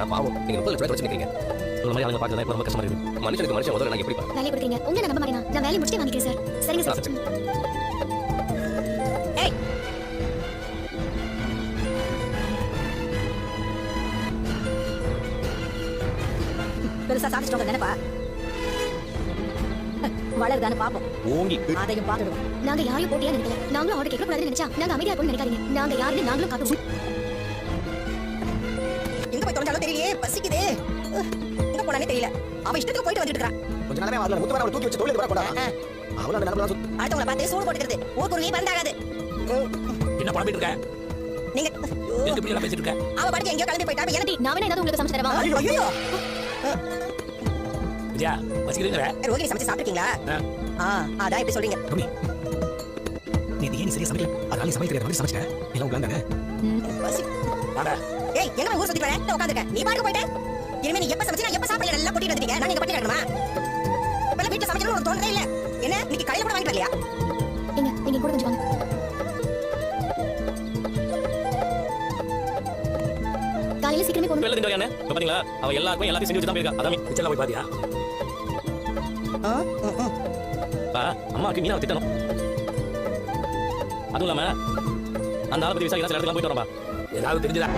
நான் பாவம் நீங்க 30 லட்சம் வச்சு நிக்கிறீங்க. ஒரு மாதிரி ஆளுங்க பார்க்கறதா ரொம்ப கஷ்டமா இருக்கு. மனுஷனுக்கு மனுஷன் முதல்ல நான் எப்படி பாப்பேன்? வேலைய கொடுத்தீங்க. உங்க நான் நம்ப மாட்டேனா? நான் வேலைய முடிச்சிட்டு வாங்கிக்கிறேன் சார். சரிங்க சார். ஏய். பெருசா சாதிச்சிட்டோங்க நினைப்பா. வளர்தானே பாப்போம். ஓங்கி அதையும் பாத்துடுவோம். நாங்க யாரையும் போட்டியா நினைக்கல. நாங்களும் ஆர்டர் கேட்க கூடாதுன்னு நினைச்சா நாங்க அமைதியா இருக்கணும்னு நினைக்காதீங்க. நாங்க யாருன்னு நாங்களும் காட்டுவோம். எங்க போய் தொலைஞ்சாலும் தெரியலையே, பசிக்குதே. எங்க போனானே தெரியல. அவ இஷ்டத்துக்கு போயிட்டு வந்துட்டு இருக்கா. கொஞ்ச நாளே வரல. முத்து வர தூக்கி வச்சு தொழிலுக்கு வர போடா. அவளோட நிலமலாம் அடுத்தவங்கள பார்த்து சூடு போட்டுக்கிறது. ஊருக்கு பந்தாகாது. என்ன பழம்பிட்டு இருக்க? நீங்க எதுக்கு இப்படி எல்லாம் பேசிட்டு இருக்க? அவ பாட்டுக்கு எங்கேயோ கிளம்பி போயிட்டா. எனக்கு நான் வேணா ஏதாவது உங்களுக்கு சமைச்சு தரவா? ஐயோ விஜயா பசிக்கிறீங்களா? ரோகிணி சமைச்சு சாப்பிட்டுருக்கீங்களா? அதான் இப்படி சொல்றீங்க. கம்மி. நீ ஏன் சரியா சமைக்கல? அதனால சமைக்க தெரியாத மாதிரி சமைச்சேன். எல்லாம் உட்கார்ந்தானே. பசி. வாடா. ஏய் எங்க ஊர் சுத்தி போறேன்? உட்கார்ந்துக்க. நீ பாட்டுக்கு போயிட்ட. இனிமே நீ எப்ப சமைச்சு நான் எப்ப சாப்பிடல எல்லாம் போட்டிட்டு வந்துட்டீங்க. நான் இங்க பட்டி கிடக்கணுமா? இப்ப வீட்ல சமைக்கணும்னு ஒரு தோணதே இல்ல. என்ன இன்னைக்கு கடையில கூட வாங்கிட்டு வரலையா? நீங்க கூட கொஞ்சம் வாங்க. காலையில சீக்கிரமே போகணும். வெள்ள திண்டோயானே. பாத்தீங்களா? அவ எல்லாருக்கும் எல்லாத்தையும் செஞ்சு வச்சு தான் போயிருக்கா. அதான் கிச்சன்ல போய் பாத்தியா? அம்மாக்கு மீனா திட்டணும். அதுவும் இல்லாம அந்த ஆளை பத்தி விசாரிக்க சில இடத்துக்கு போயிட்டு வரோம்பா. ஏதாவது தெரிஞ்சதா?